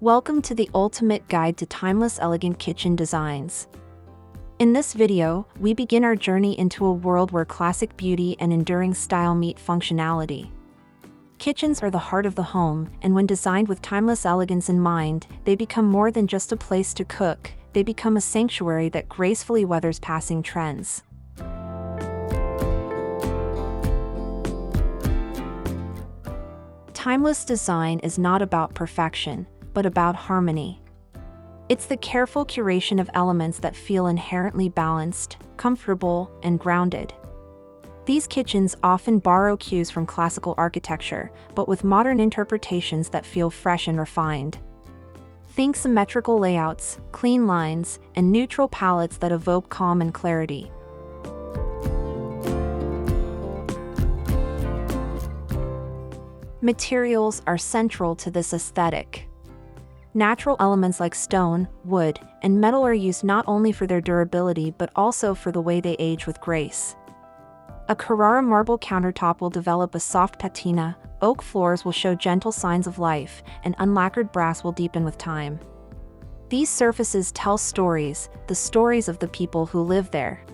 Welcome to the ultimate guide to timeless elegant kitchen designs. In this video, we begin our journey into a world where classic beauty and enduring style meet functionality. Kitchens are the heart of the home, and when designed with timeless elegance in mind, they become more than just a place to cook, they become a sanctuary that gracefully weathers passing trends. Timeless design is not about perfection, but about harmony. It's the careful curation of elements that feel inherently balanced, comfortable, and grounded. These kitchens often borrow cues from classical architecture, but with modern interpretations that feel fresh and refined. Think symmetrical layouts, clean lines, and neutral palettes that evoke calm and clarity. Materials are central to this aesthetic. Natural elements like stone, wood, and metal are used not only for their durability but also for the way they age with grace. A Carrara marble countertop will develop a soft patina, oak floors will show gentle signs of life, and unlacquered brass will deepen with time. These surfaces tell stories, the stories of the people who live there.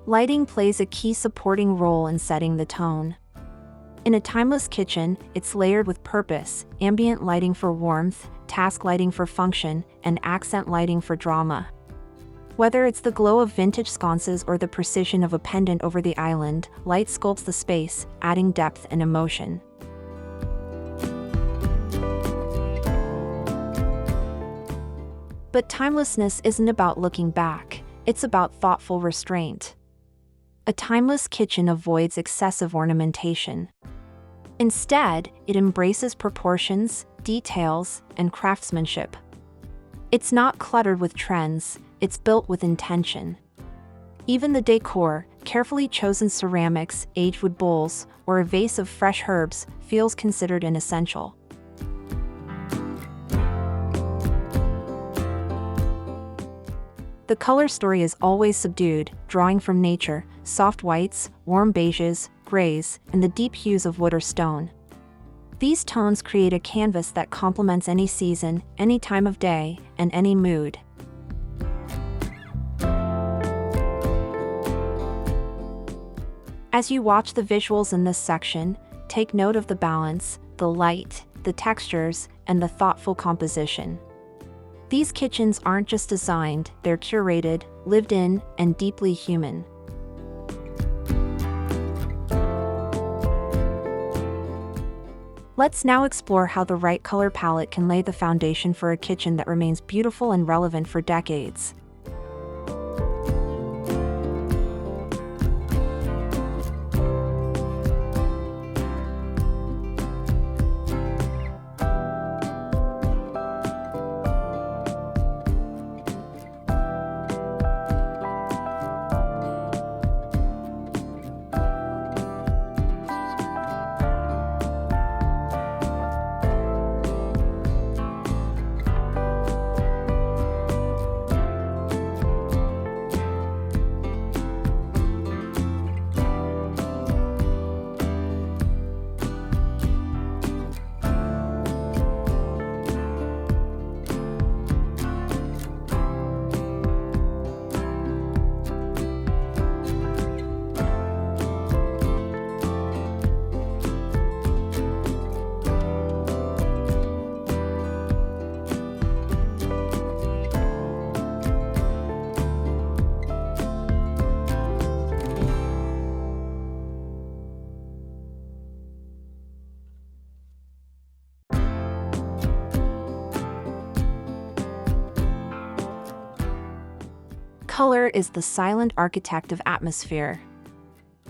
Lighting plays a key supporting role in setting the tone. In a timeless kitchen, it's layered with purpose: ambient lighting for warmth, task lighting for function, and accent lighting for drama. Whether it's the glow of vintage sconces or the precision of a pendant over the island, light sculpts the space, adding depth and emotion. But timelessness isn't about looking back, it's about thoughtful restraint. A timeless kitchen avoids excessive ornamentation. Instead, it embraces proportions, details, and craftsmanship. It's not cluttered with trends, it's built with intention. Even the decor, carefully chosen ceramics, aged wood bowls, or a vase of fresh herbs, feels considered an essential. The color story is always subdued, drawing from nature, soft whites, warm beiges, grays, and the deep hues of wood or stone. These tones create a canvas that complements any season, any time of day, and any mood. As you watch the visuals in this section, take note of the balance, the light, the textures, and the thoughtful composition. These kitchens aren't just designed, they're curated, lived in, and deeply human. Let's now explore how the right color palette can lay the foundation for a kitchen that remains beautiful and relevant for decades. Color is the silent architect of atmosphere.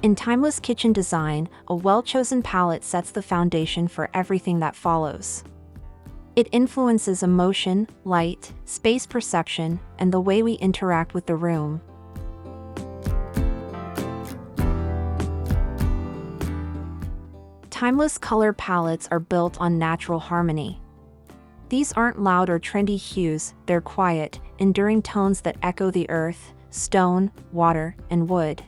In timeless kitchen design, a well-chosen palette sets the foundation for everything that follows. It influences emotion, light, space perception, and the way we interact with the room. Timeless color palettes are built on natural harmony. These aren't loud or trendy hues, they're quiet, enduring tones that echo the earth, stone, water, and wood.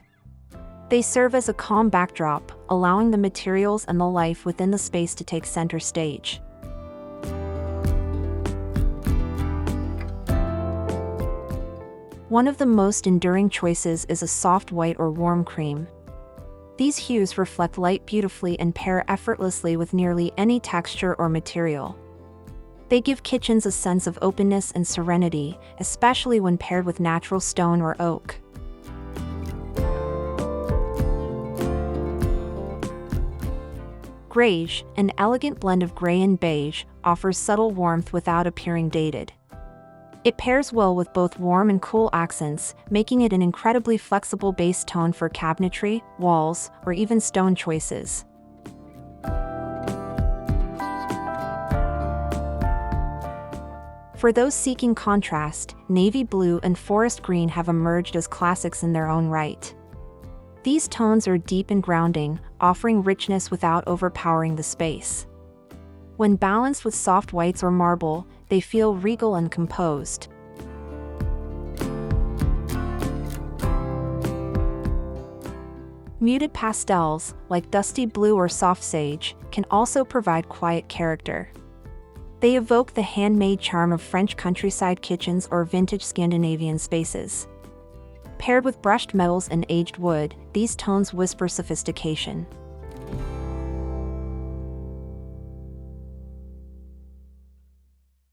They serve as a calm backdrop, allowing the materials and the life within the space to take center stage. One of the most enduring choices is a soft white or warm cream. These hues reflect light beautifully and pair effortlessly with nearly any texture or material. They give kitchens a sense of openness and serenity, especially when paired with natural stone or oak. Greige, an elegant blend of gray and beige, offers subtle warmth without appearing dated. It pairs well with both warm and cool accents, making it an incredibly flexible base tone for cabinetry, walls, or even stone choices. For those seeking contrast, navy blue and forest green have emerged as classics in their own right. These tones are deep and grounding, offering richness without overpowering the space. When balanced with soft whites or marble, they feel regal and composed. Muted pastels, like dusty blue or soft sage, can also provide quiet character. They evoke the handmade charm of French countryside kitchens or vintage Scandinavian spaces. Paired with brushed metals and aged wood, these tones whisper sophistication.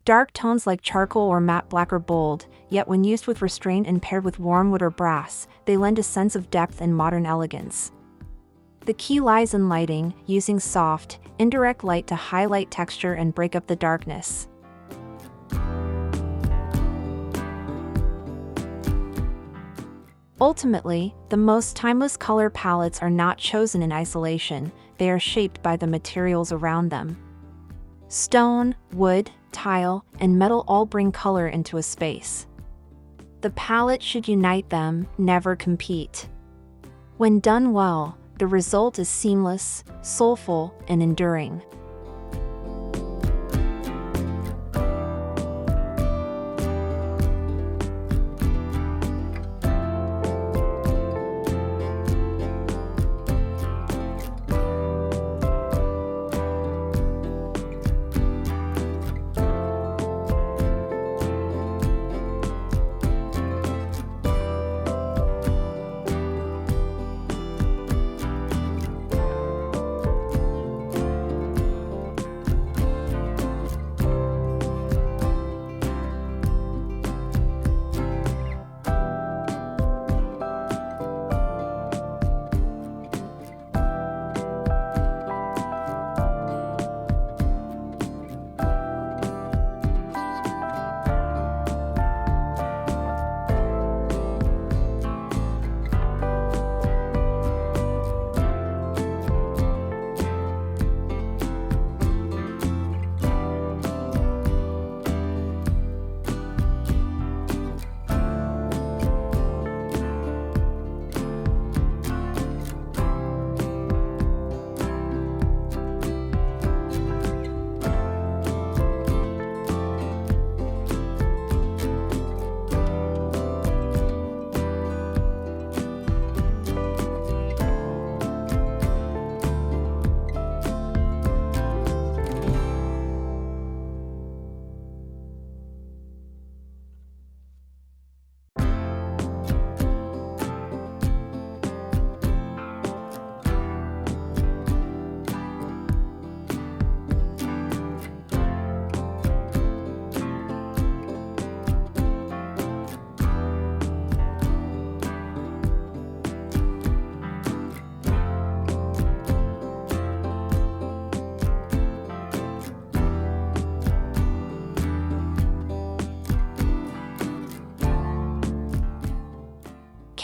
Dark tones like charcoal or matte black are bold, yet when used with restraint and paired with warm wood or brass, they lend a sense of depth and modern elegance. The key lies in lighting, using soft, indirect light to highlight texture and break up the darkness. Ultimately, the most timeless color palettes are not chosen in isolation, they are shaped by the materials around them. Stone, wood, tile, and metal all bring color into a space. The palette should unite them, never compete. When done well, the result is seamless, soulful, and enduring.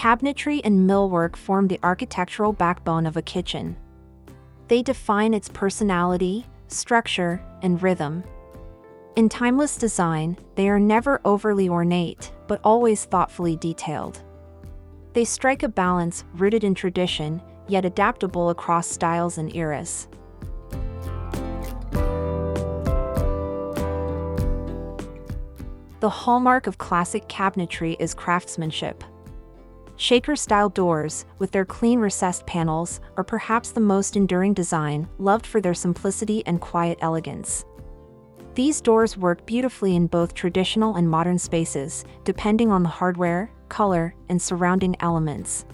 Cabinetry and millwork form the architectural backbone of a kitchen. They define its personality, structure, and rhythm. In timeless design, they are never overly ornate, but always thoughtfully detailed. They strike a balance rooted in tradition, yet adaptable across styles and eras. The hallmark of classic cabinetry is craftsmanship. Shaker-style doors, with their clean recessed panels, are perhaps the most enduring design, loved for their simplicity and quiet elegance. These doors work beautifully in both traditional and modern spaces, depending on the hardware, color, and surrounding elements.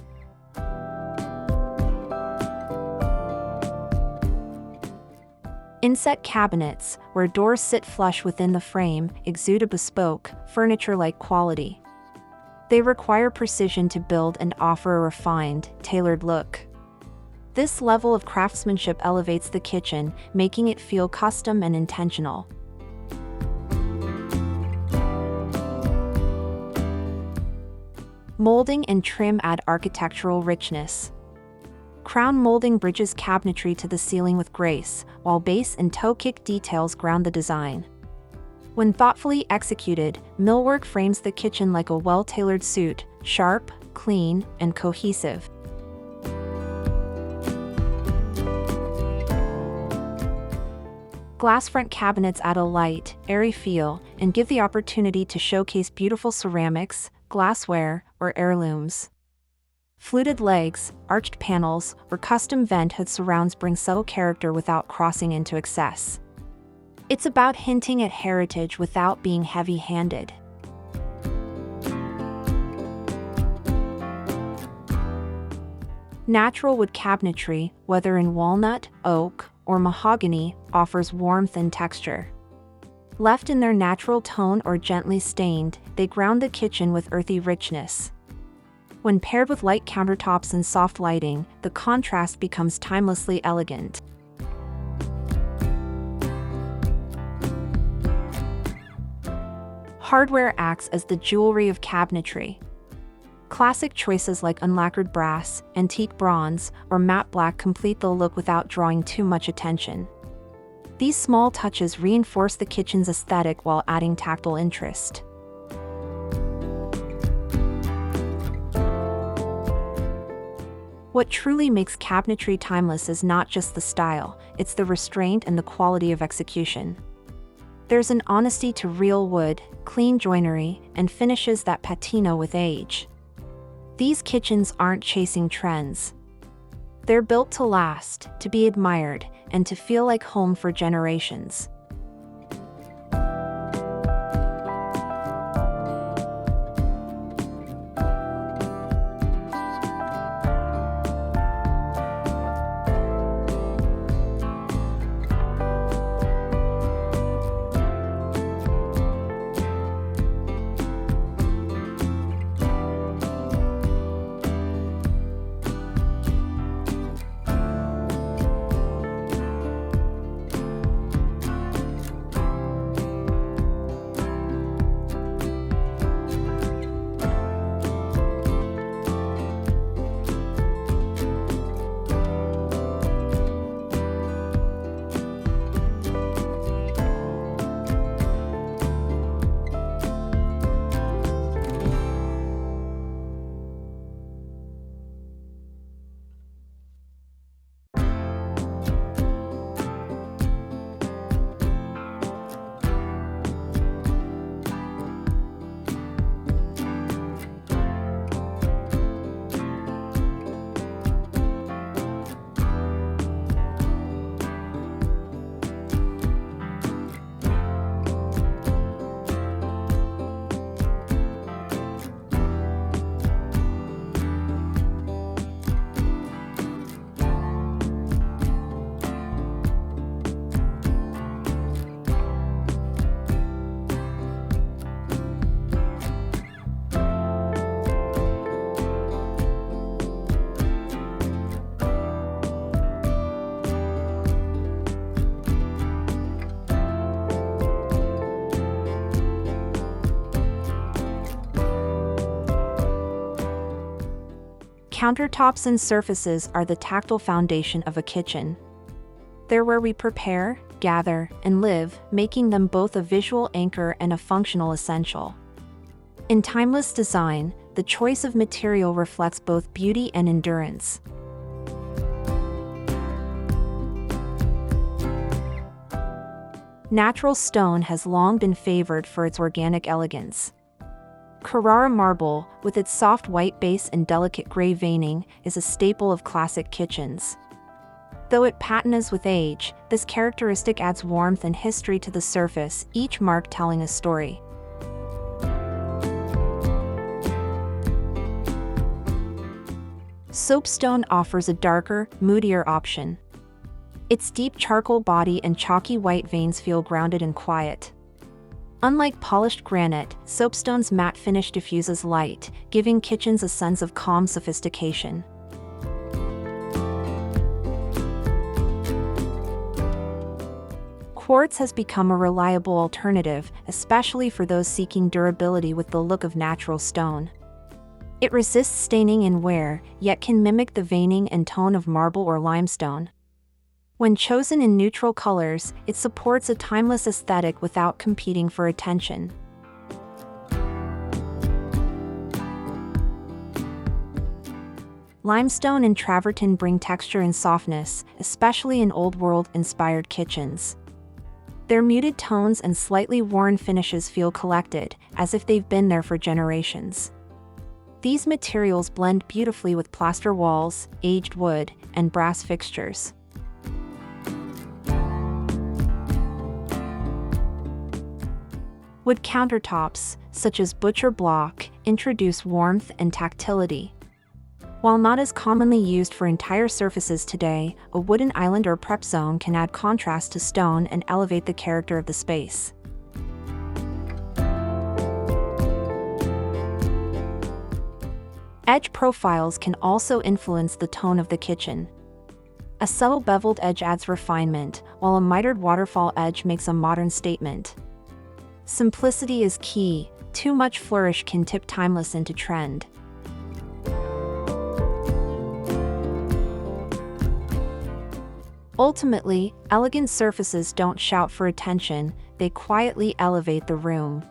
Inset cabinets, where doors sit flush within the frame, exude a bespoke, furniture-like quality. They require precision to build and offer a refined, tailored look. This level of craftsmanship elevates the kitchen, making it feel custom and intentional. Molding and trim add architectural richness. Crown molding bridges cabinetry to the ceiling with grace, while base and toe kick details ground the design. When thoughtfully executed, millwork frames the kitchen like a well-tailored suit, sharp, clean, and cohesive. Glass front cabinets add a light, airy feel, and give the opportunity to showcase beautiful ceramics, glassware, or heirlooms. Fluted legs, arched panels, or custom vent hood surrounds bring subtle character without crossing into excess. It's about hinting at heritage without being heavy-handed. Natural wood cabinetry, whether in walnut, oak, or mahogany, offers warmth and texture. Left in their natural tone or gently stained, they ground the kitchen with earthy richness. When paired with light countertops and soft lighting, the contrast becomes timelessly elegant. Hardware acts as the jewelry of cabinetry. Classic choices like unlacquered brass, antique bronze, or matte black complete the look without drawing too much attention. These small touches reinforce the kitchen's aesthetic while adding tactile interest. What truly makes cabinetry timeless is not just the style, it's the restraint and the quality of execution. There's an honesty to real wood, clean joinery, and finishes that patina with age. These kitchens aren't chasing trends. They're built to last, to be admired, and to feel like home for generations. Countertops and surfaces are the tactile foundation of a kitchen. They're where we prepare, gather, and live, making them both a visual anchor and a functional essential. In timeless design, the choice of material reflects both beauty and endurance. Natural stone has long been favored for its organic elegance. Carrara marble, with its soft white base and delicate gray veining, is a staple of classic kitchens. Though it patines with age, this characteristic adds warmth and history to the surface, each mark telling a story. Soapstone offers a darker, moodier option. Its deep charcoal body and chalky white veins feel grounded and quiet. Unlike polished granite, soapstone's matte finish diffuses light, giving kitchens a sense of calm sophistication. Quartz has become a reliable alternative, especially for those seeking durability with the look of natural stone. It resists staining and wear, yet can mimic the veining and tone of marble or limestone. When chosen in neutral colors, it supports a timeless aesthetic without competing for attention. Limestone and travertine bring texture and softness, especially in Old World-inspired kitchens. Their muted tones and slightly worn finishes feel collected, as if they've been there for generations. These materials blend beautifully with plaster walls, aged wood, and brass fixtures. Wood countertops, such as butcher block, introduce warmth and tactility. While not as commonly used for entire surfaces today, a wooden island or prep zone can add contrast to stone and elevate the character of the space. Edge profiles can also influence the tone of the kitchen. A subtle beveled edge adds refinement, while a mitered waterfall edge makes a modern statement. Simplicity is key. Too much flourish can tip timeless into trend. Ultimately, elegant surfaces don't shout for attention, they quietly elevate the room.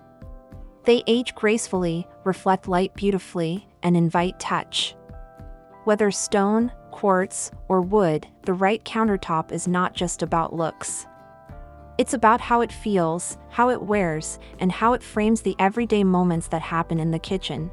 They age gracefully, reflect light beautifully, and invite touch. Whether stone, quartz, or wood, the right countertop is not just about looks. It's about how it feels, how it wears, and how it frames the everyday moments that happen in the kitchen.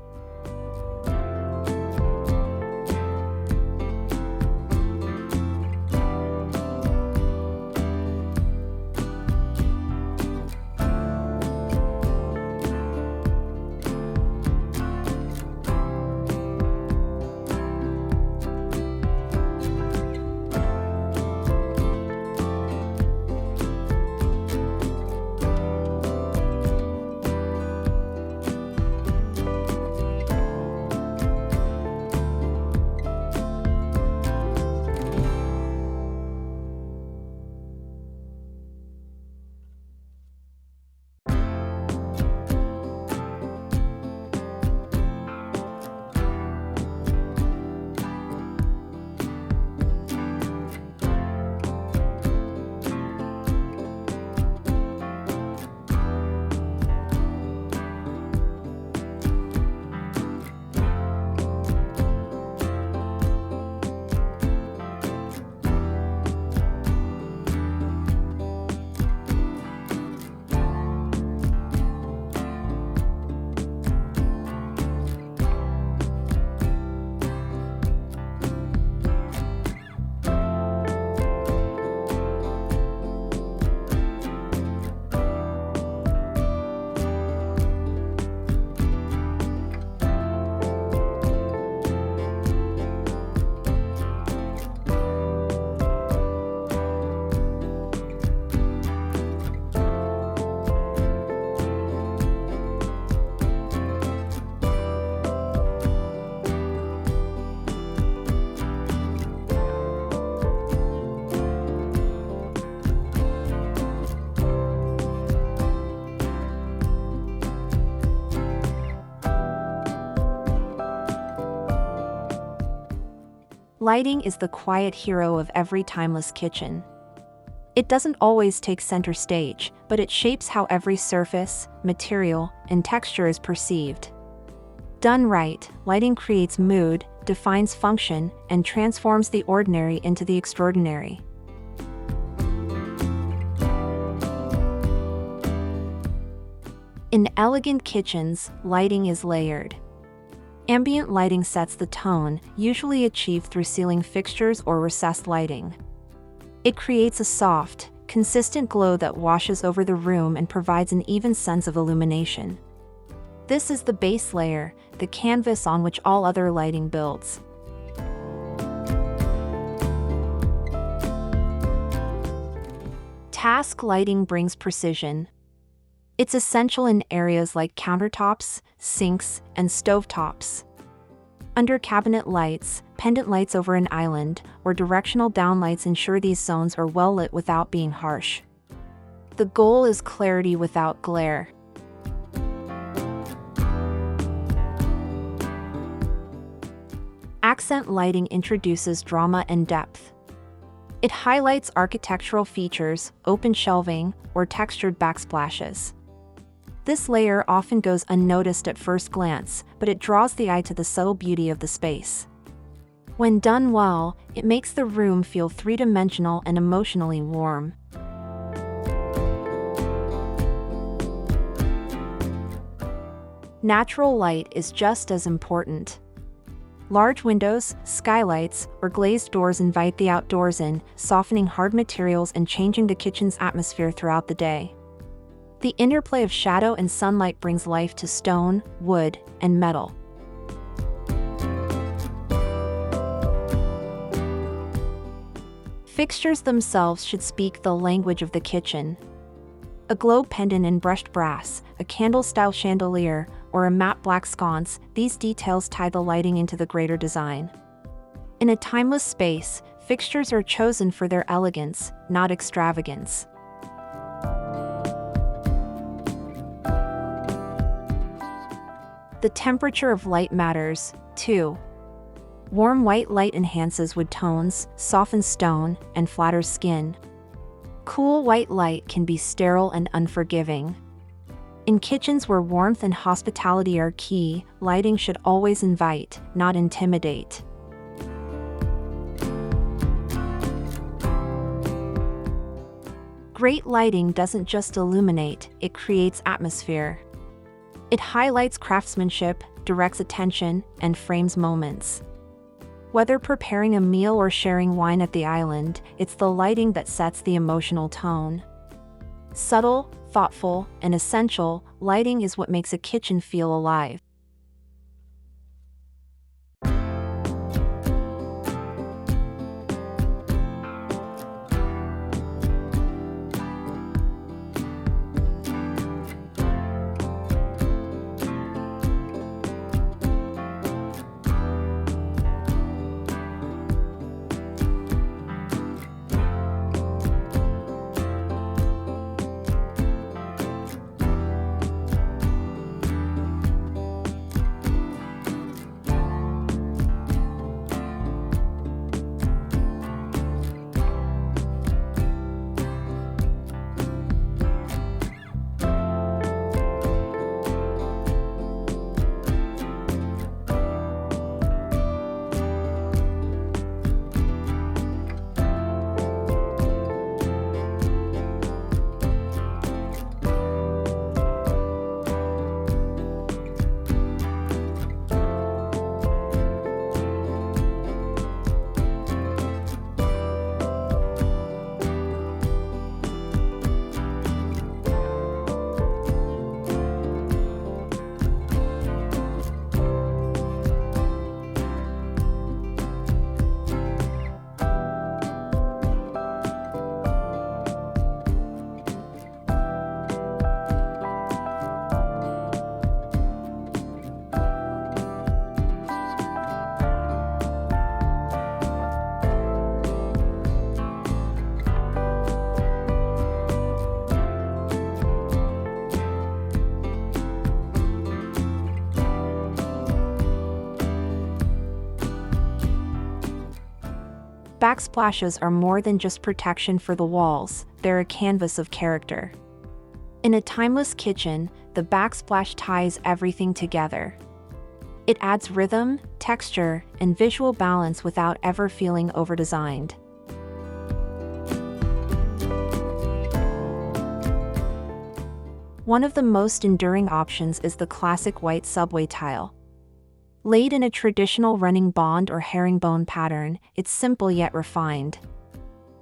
Lighting is the quiet hero of every timeless kitchen. It doesn't always take center stage, but it shapes how every surface, material, and texture is perceived. Done right, lighting creates mood, defines function, and transforms the ordinary into the extraordinary. In elegant kitchens, lighting is layered. Ambient lighting sets the tone, usually achieved through ceiling fixtures or recessed lighting. It creates a soft, consistent glow that washes over the room and provides an even sense of illumination. This is the base layer, the canvas on which all other lighting builds. Task lighting brings precision. It's essential in areas like countertops, sinks, and stovetops. Under cabinet lights, pendant lights over an island, or directional downlights ensure these zones are well lit without being harsh. The goal is clarity without glare. Accent lighting introduces drama and depth. It highlights architectural features, open shelving, or textured backsplashes. This layer often goes unnoticed at first glance, but it draws the eye to the subtle beauty of the space. When done well, it makes the room feel three-dimensional and emotionally warm. Natural light is just as important. Large windows, skylights, or glazed doors invite the outdoors in, softening hard materials and changing the kitchen's atmosphere throughout the day. The interplay of shadow and sunlight brings life to stone, wood, and metal. Fixtures themselves should speak the language of the kitchen. A globe pendant in brushed brass, a candle-style chandelier, or a matte black sconce, these details tie the lighting into the greater design. In a timeless space, fixtures are chosen for their elegance, not extravagance. The temperature of light matters, too. Warm white light enhances wood tones, softens stone, and flatters skin. Cool white light can be sterile and unforgiving. In kitchens where warmth and hospitality are key, lighting should always invite, not intimidate. Great lighting doesn't just illuminate, it creates atmosphere. It highlights craftsmanship, directs attention, and frames moments. Whether preparing a meal or sharing wine at the island, it's the lighting that sets the emotional tone. Subtle, thoughtful, and essential, lighting is what makes a kitchen feel alive. Backsplashes are more than just protection for the walls, they're a canvas of character. In a timeless kitchen, the backsplash ties everything together. It adds rhythm, texture, and visual balance without ever feeling overdesigned. One of the most enduring options is the classic white subway tile. Laid in a traditional running bond or herringbone pattern, it's simple yet refined.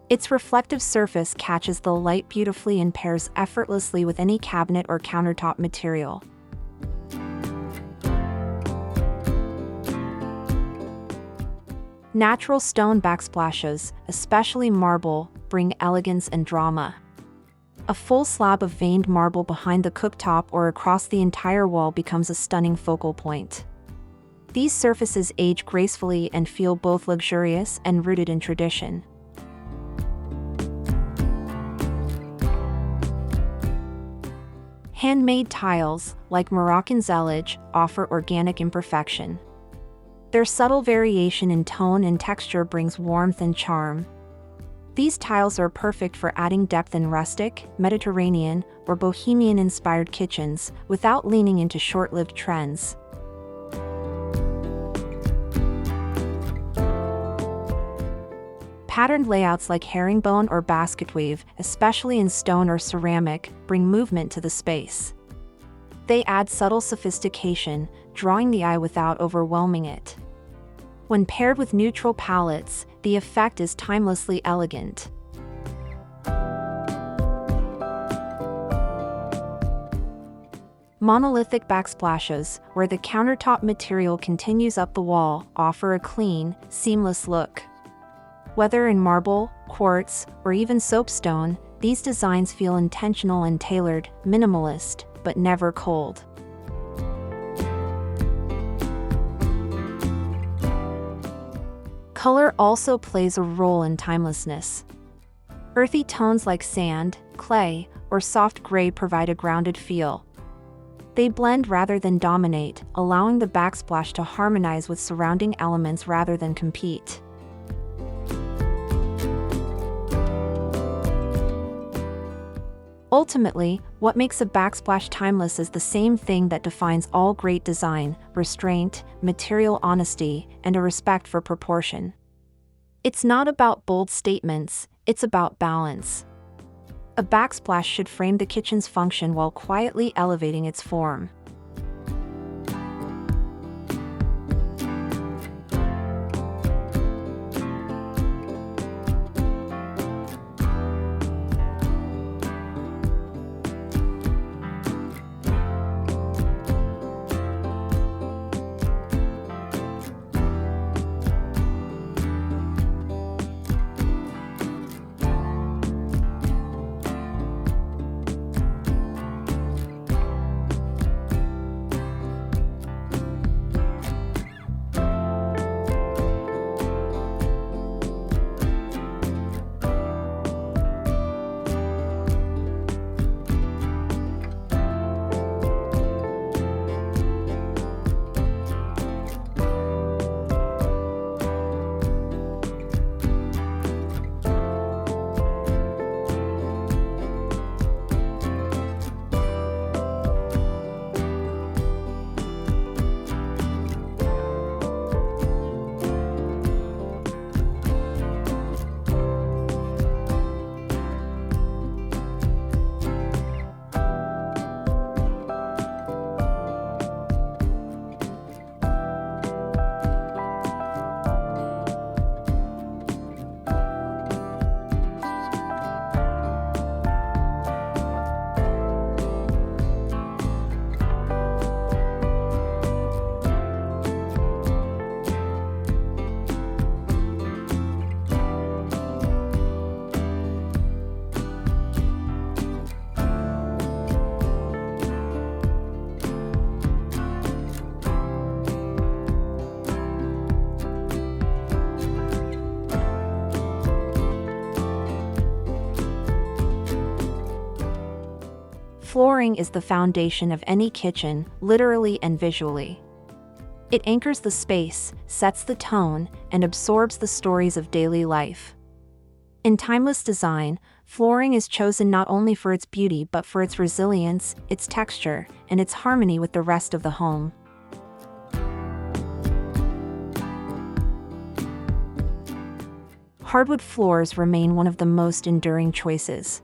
Its reflective surface catches the light beautifully and pairs effortlessly with any cabinet or countertop material. Natural stone backsplashes, especially marble, bring elegance and drama. A full slab of veined marble behind the cooktop or across the entire wall becomes a stunning focal point. These surfaces age gracefully and feel both luxurious and rooted in tradition. Handmade tiles, like Moroccan zellige, offer organic imperfection. Their subtle variation in tone and texture brings warmth and charm. These tiles are perfect for adding depth in rustic, Mediterranean, or bohemian-inspired kitchens, without leaning into short-lived trends. Patterned layouts like herringbone or basket weave, especially in stone or ceramic, bring movement to the space. They add subtle sophistication, drawing the eye without overwhelming it. When paired with neutral palettes, the effect is timelessly elegant. Monolithic backsplashes, where the countertop material continues up the wall, offer a clean, seamless look. Whether in marble, quartz, or even soapstone, these designs feel intentional and tailored, minimalist, but never cold. Color also plays a role in timelessness. Earthy tones like sand, clay, or soft gray provide a grounded feel. They blend rather than dominate, allowing the backsplash to harmonize with surrounding elements rather than compete. Ultimately, what makes a backsplash timeless is the same thing that defines all great design: restraint, material honesty, and a respect for proportion. It's not about bold statements, it's about balance. A backsplash should frame the kitchen's function while quietly elevating its form. Flooring is the foundation of any kitchen, literally and visually. It anchors the space, sets the tone, and absorbs the stories of daily life. In timeless design, flooring is chosen not only for its beauty but for its resilience, its texture, and its harmony with the rest of the home. Hardwood floors remain one of the most enduring choices.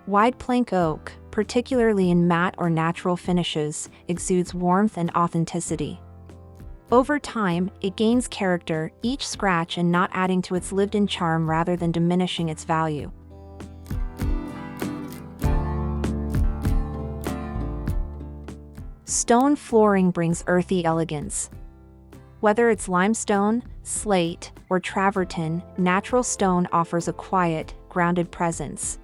Wide plank oak, particularly in matte or natural finishes, exudes warmth and authenticity. Over time, it gains character, each scratch and not adding to its lived-in charm rather than diminishing its value. Stone flooring brings earthy elegance. Whether it's limestone, slate, or travertine, natural stone offers a quiet, grounded presence.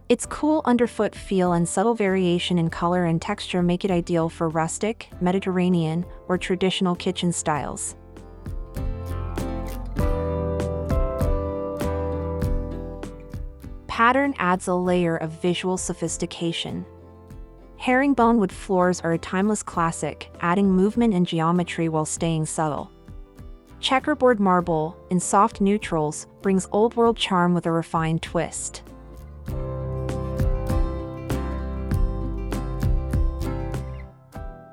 Its cool underfoot feel and subtle variation in color and texture make it ideal for rustic, Mediterranean, or traditional kitchen styles. Pattern adds a layer of visual sophistication. Herringbonewood floors are a timeless classic, adding movement and geometry while staying subtle. Checkerboard marble, in soft neutrals, brings old-world charm with a refined twist.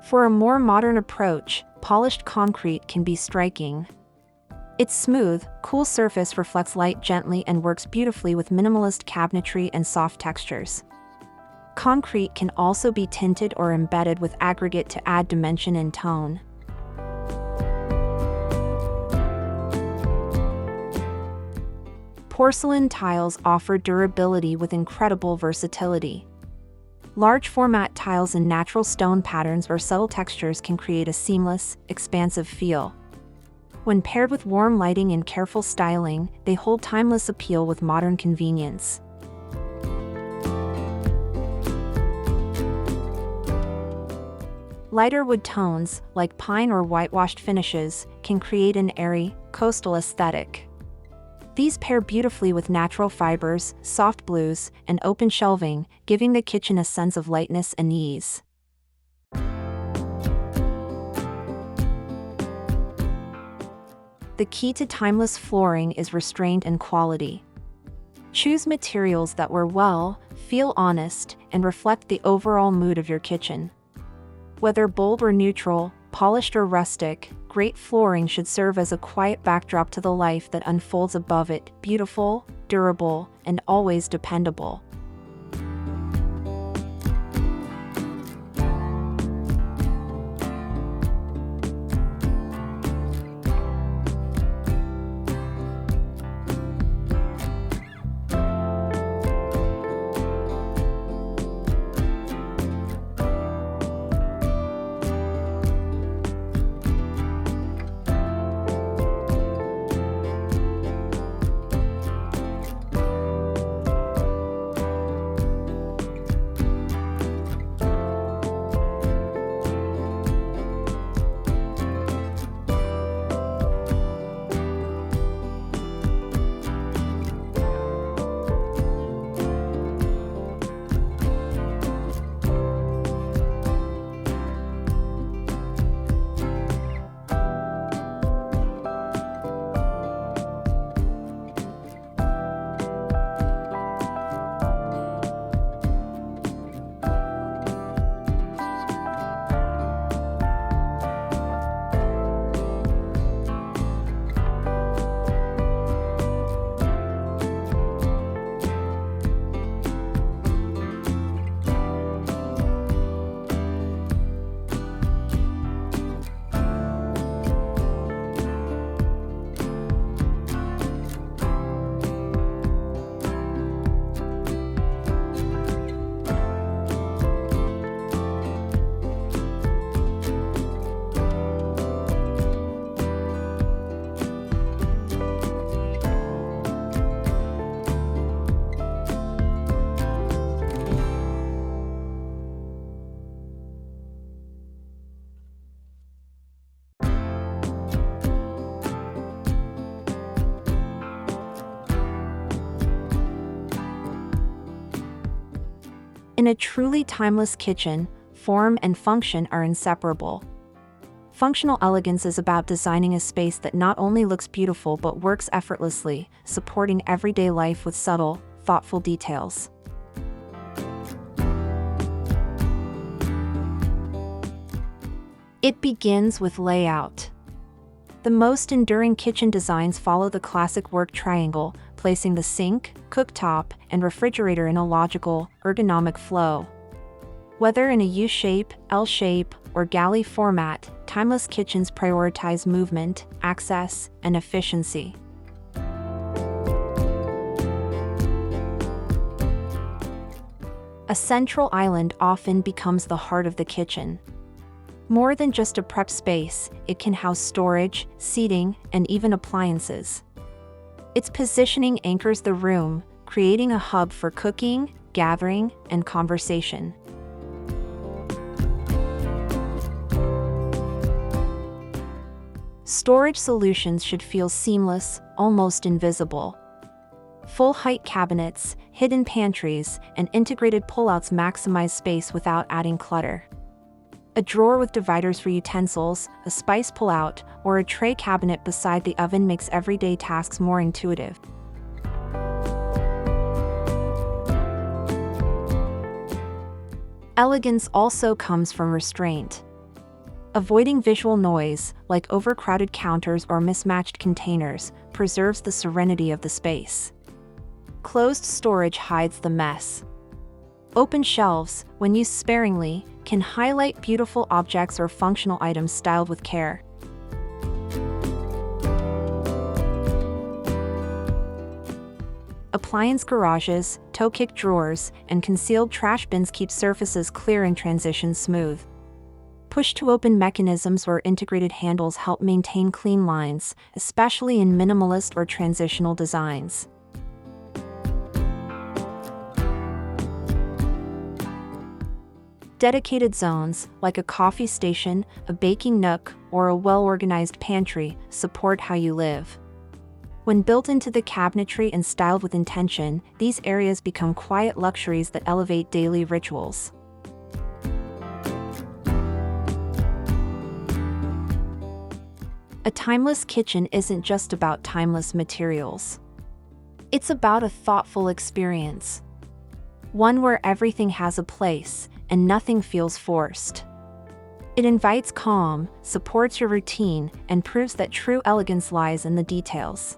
For a more modern approach, polished concrete can be striking. Its smooth, cool surface reflects light gently and works beautifully with minimalist cabinetry and soft textures. Concrete can also be tinted or embedded with aggregate to add dimension and tone. Porcelain tiles offer durability with incredible versatility. Large format tiles in natural stone patterns or subtle textures can create a seamless, expansive feel. When paired with warm lighting and careful styling, they hold timeless appeal with modern convenience. Lighter wood tones, like pine or whitewashed finishes, can create an airy, coastal aesthetic. These pair beautifully with natural fibers, soft blues, and open shelving, giving the kitchen a sense of lightness and ease. The key to timeless flooring is restraint and quality. Choose materials that wear well, feel honest, and reflect the overall mood of your kitchen. Whether bold or neutral, polished or rustic, great flooring should serve as a quiet backdrop to the life that unfolds above it, beautiful, durable, and always dependable. In a truly timeless kitchen, form and function are inseparable. Functional elegance is about designing a space that not only looks beautiful but works effortlessly, supporting everyday life with subtle, thoughtful details. It begins with layout. The most enduring kitchen designs follow the classic work triangle, placing the sink, cooktop, and refrigerator in a logical, ergonomic flow. Whether in a U-shape, L-shape, or galley format, timeless kitchens prioritize movement, access, and efficiency. A central island often becomes the heart of the kitchen. More than just a prep space, it can house storage, seating, and even appliances. Its positioning anchors the room, creating a hub for cooking, gathering, and conversation. Storage solutions should feel seamless, almost invisible. Full-height cabinets, hidden pantries, and integrated pullouts maximize space without adding clutter. A drawer with dividers for utensils, a spice pullout, or a tray cabinet beside the oven makes everyday tasks more intuitive. Elegance also comes from restraint. Avoiding visual noise, like overcrowded counters or mismatched containers, preserves the serenity of the space. Closed storage hides the mess. Open shelves, when used sparingly, can highlight beautiful objects or functional items styled with care. Appliance garages, toe-kick drawers, and concealed trash bins keep surfaces clear and transitions smooth. Push-to-open mechanisms or integrated handles help maintain clean lines, especially in minimalist or transitional designs. Dedicated zones, like a coffee station, a baking nook, or a well-organized pantry, support how you live. When built into the cabinetry and styled with intention, these areas become quiet luxuries that elevate daily rituals. A timeless kitchen isn't just about timeless materials. It's about a thoughtful experience. One where everything has a place, and nothing feels forced. It invites calm, supports your routine, and proves that true elegance lies in the details.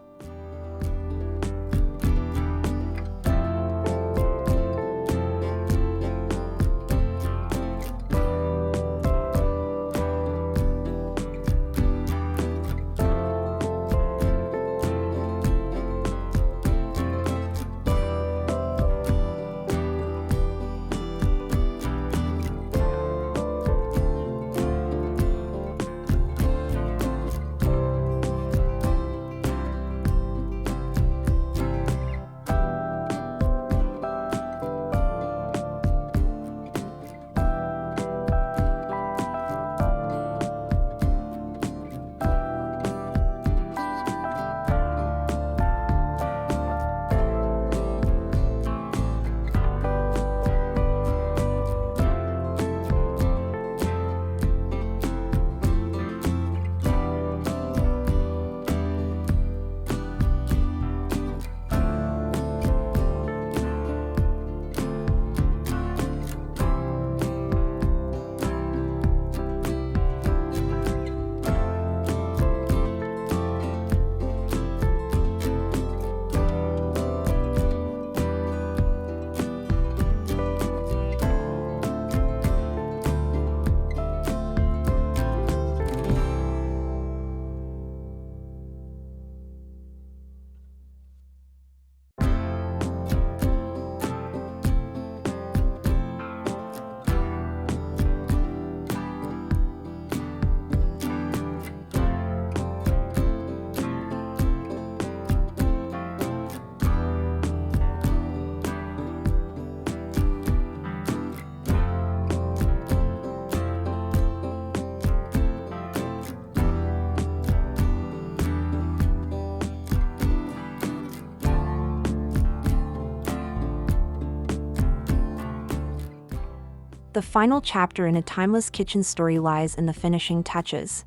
The final chapter in a timeless kitchen story lies in the finishing touches.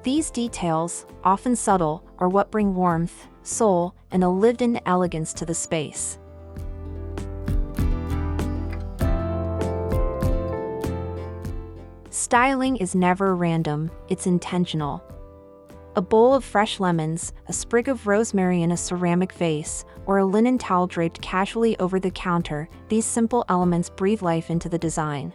These details, often subtle, are what bring warmth, soul, and a lived-in elegance to the space. Styling is never random, it's intentional. A bowl of fresh lemons, a sprig of rosemary in a ceramic vase, or a linen towel draped casually over the counter, these simple elements breathe life into the design.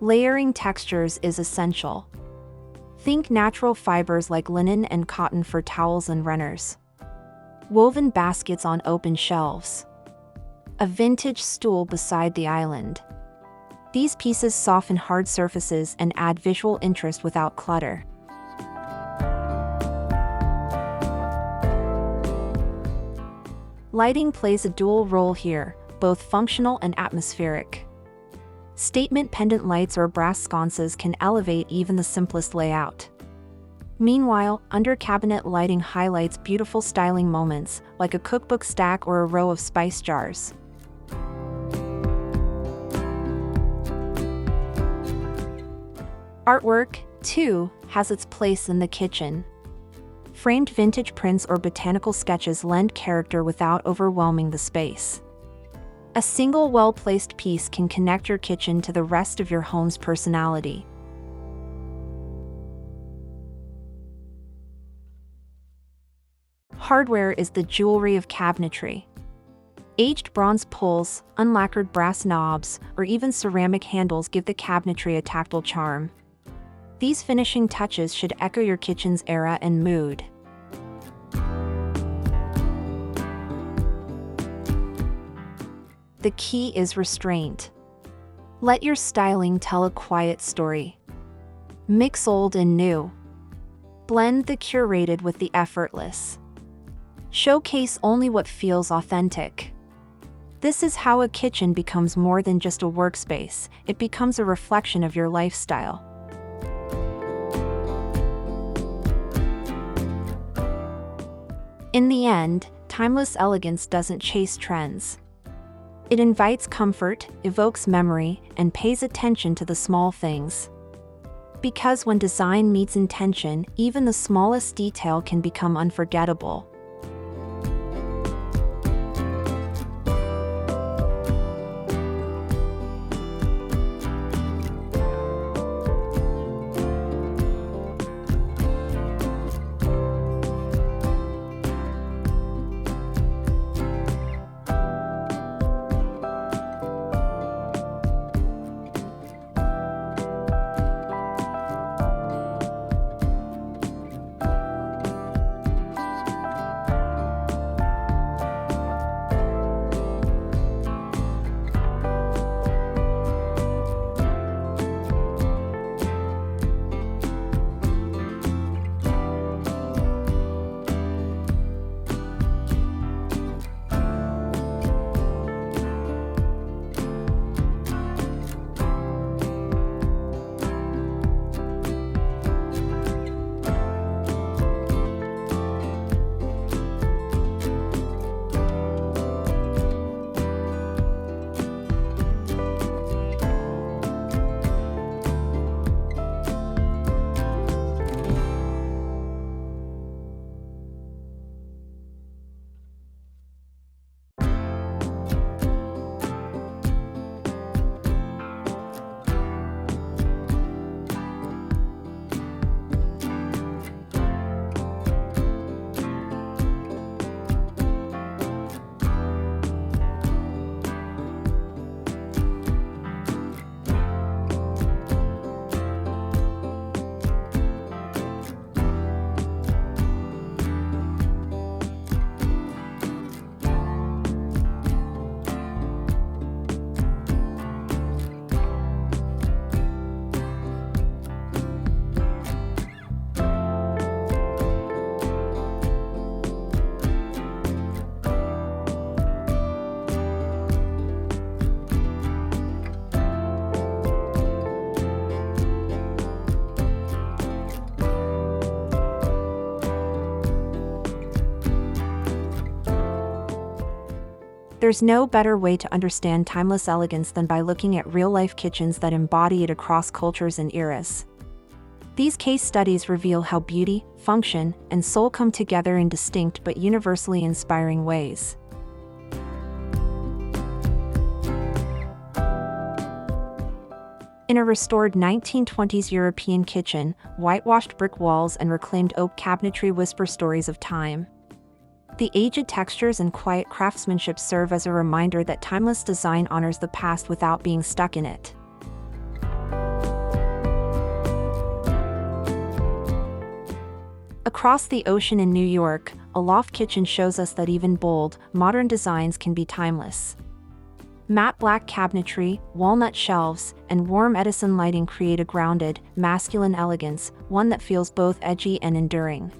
Layering textures is essential. Think natural fibers like linen and cotton for towels and runners. Woven baskets on open shelves. A vintage stool beside the island. These pieces soften hard surfaces and add visual interest without clutter. Lighting plays a dual role here, both functional and atmospheric. Statement pendant lights or brass sconces can elevate even the simplest layout. Meanwhile, under-cabinet lighting highlights beautiful styling moments, like a cookbook stack or a row of spice jars. Artwork, too, has its place in the kitchen. Framed vintage prints or botanical sketches lend character without overwhelming the space. A single well-placed piece can connect your kitchen to the rest of your home's personality. Hardware is the jewelry of cabinetry. Aged bronze pulls, unlacquered brass knobs, or even ceramic handles give the cabinetry a tactile charm. These finishing touches should echo your kitchen's era and mood. The key is restraint. Let your styling tell a quiet story. Mix old and new. Blend the curated with the effortless. Showcase only what feels authentic. This is how a kitchen becomes more than just a workspace, it becomes a reflection of your lifestyle. In the end, timeless elegance doesn't chase trends. It invites comfort, evokes memory, and pays attention to the small things. Because when design meets intention, even the smallest detail can become unforgettable. There's no better way to understand timeless elegance than by looking at real-life kitchens that embody it across cultures and eras. These case studies reveal how beauty, function, and soul come together in distinct but universally inspiring ways. In a restored 1920s European kitchen, whitewashed brick walls and reclaimed oak cabinetry whisper stories of time. The aged textures and quiet craftsmanship serve as a reminder that timeless design honors the past without being stuck in it. Across the ocean in New York, a loft kitchen shows us that even bold, modern designs can be timeless. Matte black cabinetry, walnut shelves, and warm Edison lighting create a grounded, masculine elegance, one that feels both edgy and enduring.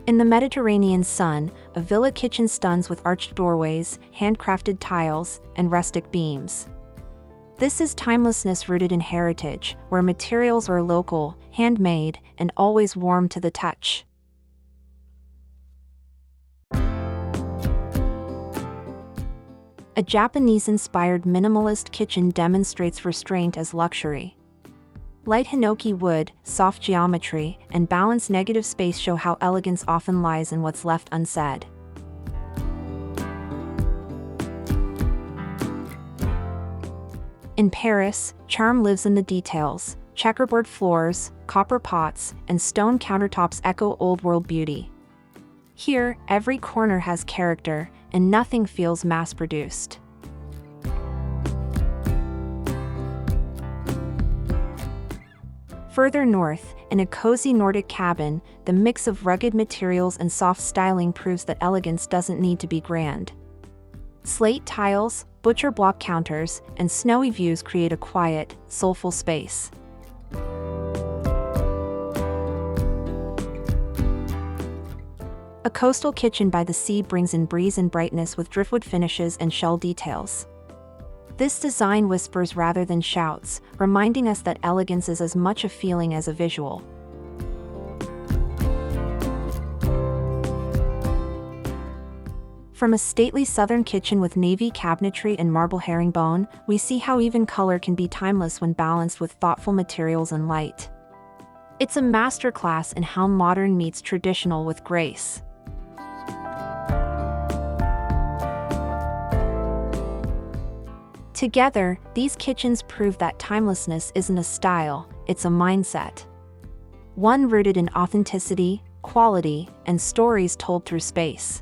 In the Mediterranean sun, a villa kitchen stuns with arched doorways, handcrafted tiles, and rustic beams. This is timelessness rooted in heritage, where materials are local, handmade, and always warm to the touch. A Japanese-inspired minimalist kitchen demonstrates restraint as luxury. Light hinoki wood, soft geometry, and balanced negative space show how elegance often lies in what's left unsaid. In Paris, charm lives in the details. Checkerboard floors, copper pots, and stone countertops echo old-world beauty. Here, every corner has character, and nothing feels mass-produced. Further north, in a cozy Nordic cabin, the mix of rugged materials and soft styling proves that elegance doesn't need to be grand. Slate tiles, butcher block counters, and snowy views create a quiet, soulful space. A coastal kitchen by the sea brings in breeze and brightness with driftwood finishes and shell details. This design whispers rather than shouts, reminding us that elegance is as much a feeling as a visual. From a stately southern kitchen with navy cabinetry and marble herringbone, we see how even color can be timeless when balanced with thoughtful materials and light. It's a masterclass in how modern meets traditional with grace. Together, these kitchens prove that timelessness isn't a style, it's a mindset. One rooted in authenticity, quality, and stories told through space.